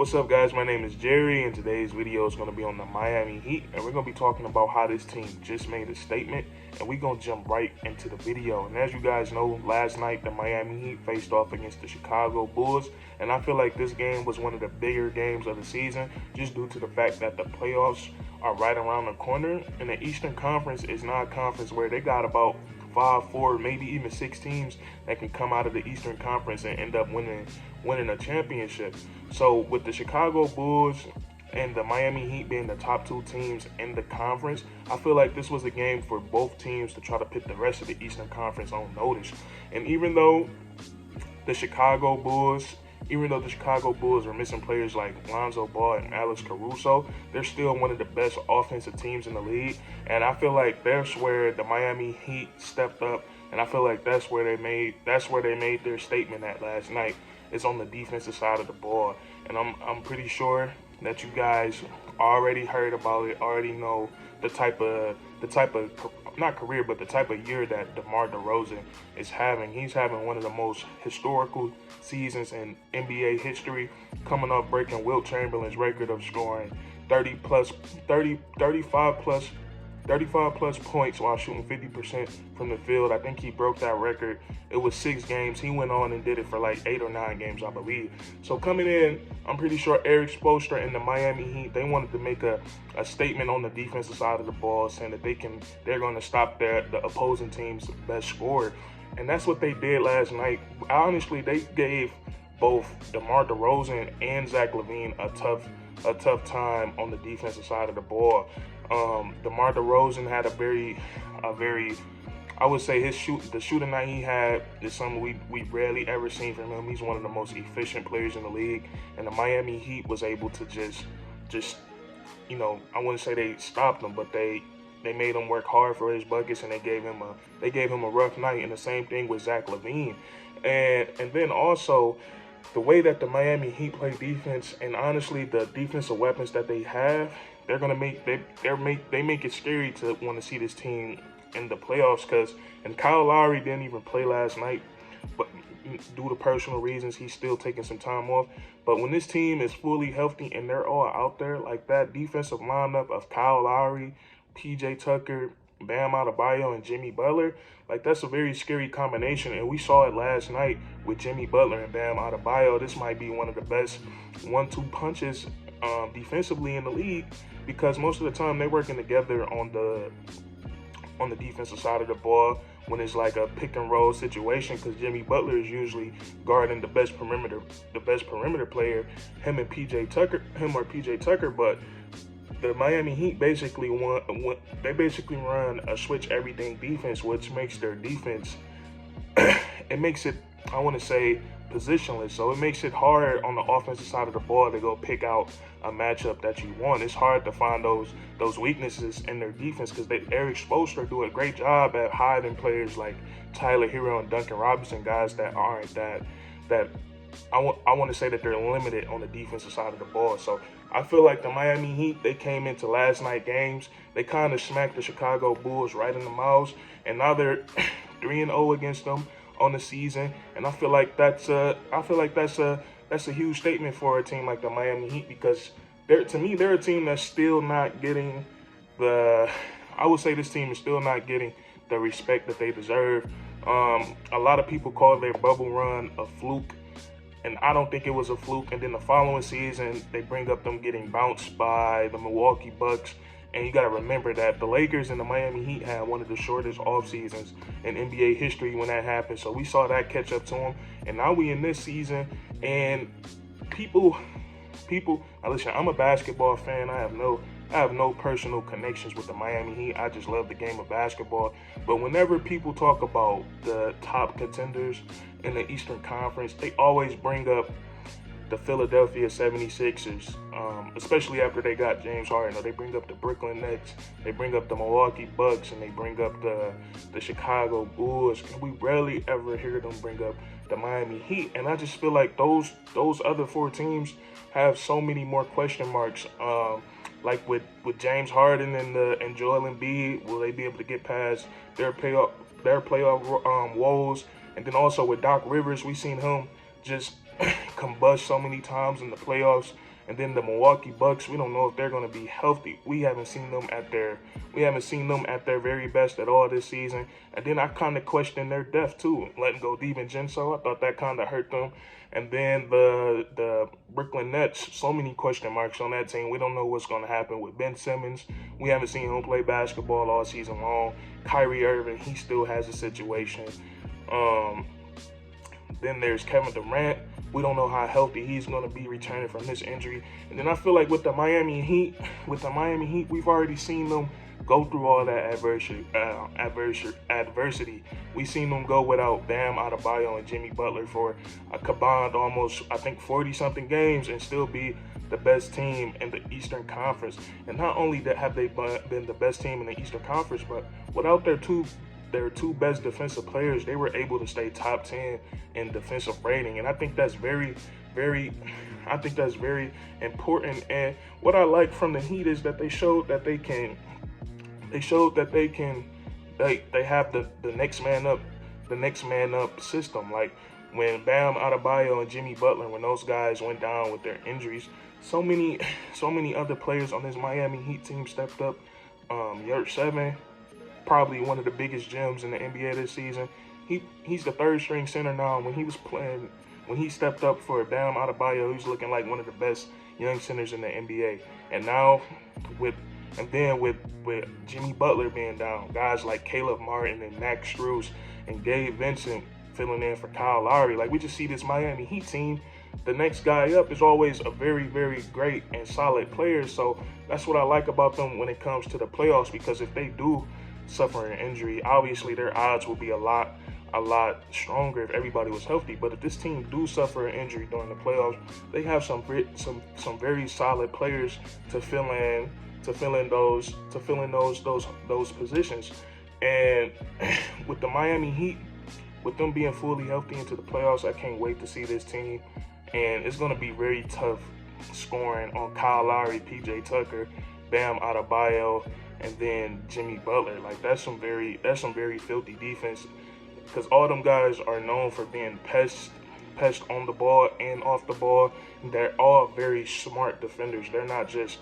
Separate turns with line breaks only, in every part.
What's up, guys? My name is Jerry, and today's video is going to be on the Miami Heat, and we're going to be talking about how this team just made a statement, and we're going to jump right into the video. And as you guys know, last night the Miami Heat faced off against the Chicago Bulls, and I feel like this game was one of the bigger games of the season, just due to the fact that the playoffs are right around the corner, and the Eastern Conference is not a conference where they got about 5, 4, maybe even 6 teams that can come out of the Eastern Conference and end up winning a championship. So with the Chicago Bulls and the Miami Heat being the top 2 teams in the conference, I feel like this was a game for both teams to try to put the rest of the Eastern Conference on notice. And even though the Chicago Bulls are missing players like Lonzo Ball and Alex Caruso, they're still one of the best offensive teams in the league. And I feel like that's where the Miami Heat stepped up, and I feel like that's where they made their statement at last night. It's on the defensive side of the ball. And I'm pretty sure that you guys already heard about it, already know the type of not career, but the type of year that DeMar DeRozan is having. He's having one of the most historical seasons in NBA history, coming off breaking Wilt Chamberlain's record of scoring 35 plus points while shooting 50% from the field. I think he broke that record. It was 6 games. He went on and did it for like 8 or 9 games, I believe. So coming in, I'm pretty sure Eric Spoelstra and the Miami Heat, they wanted to make a statement on the defensive side of the ball, saying that they're going to stop the opposing team's best scorer. And that's what they did last night. Honestly, they gave both DeMar DeRozan and Zach LaVine a tough time on the defensive side of the ball. DeMar DeRozan had a very, I would say the shooting night he had is something we rarely ever seen from him. He's one of the most efficient players in the league, and the Miami Heat was able to just I wouldn't say they stopped him, but they made him work hard for his buckets, and they gave him a rough night. And the same thing with Zach LaVine, and then also the way that the Miami Heat play defense, and honestly the defensive weapons that they have, they make it scary to want to see this team in the playoffs. And Kyle Lowry didn't even play last night, but due to personal reasons, he's still taking some time off. But when this team is fully healthy and they're all out there, like that defensive lineup of Kyle Lowry, PJ Tucker, Bam Adebayo, and Jimmy Butler, like that's a very scary combination. And we saw it last night with Jimmy Butler and Bam Adebayo. This might be one of the best 1-2 punches defensively in the league, because most of the time they're working together on the defensive side of the ball when it's like a pick and roll situation, because Jimmy Butler is usually guarding the best perimeter player, him or PJ Tucker. But the Miami Heat basically run a switch everything defense, which makes their defense it makes it, I want to say, positionless. So it makes it hard on the offensive side of the ball to go pick out a matchup that you want. It's hard to find those weaknesses in their defense, because Eric Spoelstra do a great job at hiding players like Tyler Hero and Duncan Robinson, guys that aren't that I want to say that they're limited on the defensive side of the ball. So I feel like the Miami Heat, they came into last night games, they kind of smacked the Chicago Bulls right in the mouths, and now they're 3-0 against them on the season. And I feel like that's a huge statement for a team like the Miami Heat, because they're a team that's still not getting I would say this team is still not getting the respect that they deserve. A lot of people call their bubble run a fluke, and I don't think it was a fluke. And then the following season, they bring up them getting bounced by the Milwaukee Bucks. And you got to remember that the Lakers and the Miami Heat had one of the shortest off seasons in NBA history when that happened. So we saw that catch up to them. And now we in this season, and people, now listen, I'm a basketball fan. I have no personal connections with the Miami Heat. I just love the game of basketball. But whenever people talk about the top contenders in the Eastern Conference, they always bring up the Philadelphia 76ers, especially after they got James Harden. Or they bring up the Brooklyn Nets, they bring up the Milwaukee Bucks, and they bring up the Chicago Bulls. And we rarely ever hear them bring up the Miami Heat. And I just feel like those other 4 teams have so many more question marks. Like with James Harden and Joel Embiid, will they be able to get past their playoff woes? And then also with Doc Rivers, we've seen him just combust so many times in the playoffs. And then the Milwaukee Bucks, we don't know if they're going to be healthy. We haven't seen them at their very best at all this season. And then I kind of question their depth too. Letting go DiVincenzo, I thought that kind of hurt them. And then the Brooklyn Nets, so many question marks on that team. We don't know what's going to happen with Ben Simmons. We haven't seen him play basketball all season long. Kyrie Irving, he still has a situation. Then there's Kevin Durant. We don't know how healthy he's going to be returning from his injury. And then I feel like with the Miami Heat, we've already seen them go through all that adversity. We've seen them go without Bam Adebayo and Jimmy Butler for a combined almost, I think, 40-something games and still be the best team in the Eastern Conference. And not only have they been the best team in the Eastern Conference, but without their two best defensive players, they were able to stay top 10 in defensive rating. And I think that's very important. And what I like from the Heat is that they showed that they have the next man up system. Like when Bam Adebayo and Jimmy Butler, when those guys went down with their injuries, so many other players on this Miami Heat team stepped up. Yurt-Seven, probably one of the biggest gems in the NBA this season. He's the third string center now. When he stepped up for Bam Adebayo, he's looking like one of the best young centers in the NBA. And now with Jimmy Butler being down, guys like Caleb Martin and Max Strus and Gabe Vincent filling in for Kyle Lowry, like we just see this Miami Heat team, the next guy up is always a very, very great and solid player. So that's what I like about them when it comes to the playoffs, because if they do suffer an injury, obviously their odds will be a lot stronger if everybody was healthy. But if this team do suffer an injury during the playoffs, they have some very solid players to fill in those positions. And with the Miami Heat, with them being fully healthy into the playoffs, I can't wait to see this team. And it's going to be very tough scoring on Kyle Lowry, PJ Tucker, Bam Adebayo, and then Jimmy Butler. Like that's some very filthy defense, because all them guys are known for being pests on the ball and off the ball. They're all very smart defenders. They're not just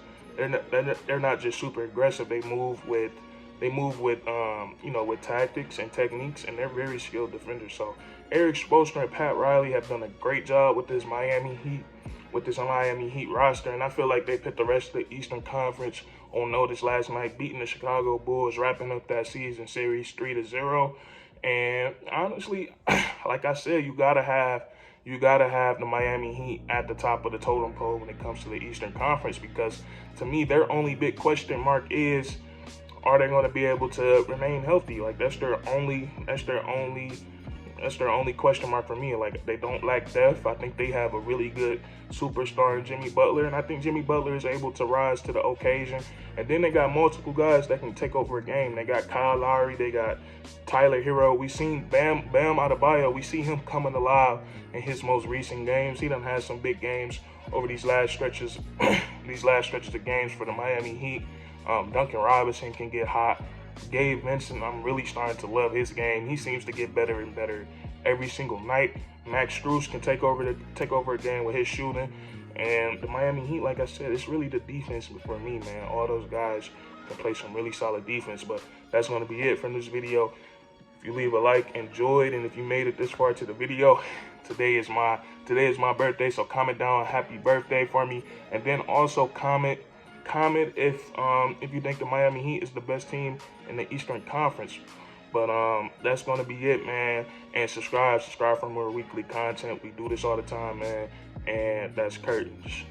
super aggressive. They move with with tactics and techniques, and they're very skilled defenders. So Eric Spoelstra and Pat Riley have done a great job with this Miami Heat roster, and I feel like they put the rest of the Eastern Conference on notice last night, beating the Chicago Bulls, wrapping up that season series 3-0. And honestly, like I said, you gotta have the Miami Heat at the top of the totem pole when it comes to the Eastern Conference, because to me, their only big question mark is, are they going to be able to remain healthy? Like that's their only question mark for me. Like they don't lack depth. I think they have a really good superstar in Jimmy Butler, and I think Jimmy Butler is able to rise to the occasion. And then they got multiple guys that can take over a game. They got Kyle Lowry, they got Tyler Hero. We seen Bam Adebayo. We see him coming alive in his most recent games. He done had some big games over these last stretches of games for the Miami Heat. Duncan Robinson can get hot. Gabe Vincent, I'm really starting to love his game. He seems to get better and better every single night. Max Strus can take over a game with his shooting. And the Miami Heat, like I said, it's really the defense for me, man. All those guys can play some really solid defense. But that's going to be it from this video. If you leave a like, enjoyed, and if you made it this far to the video, today is my birthday. So comment down happy birthday for me, and then also comment if you think the Miami Heat is the best team in the Eastern Conference. But that's going to be it, man. And subscribe for more weekly content. We do this all the time, man. And that's Curtis.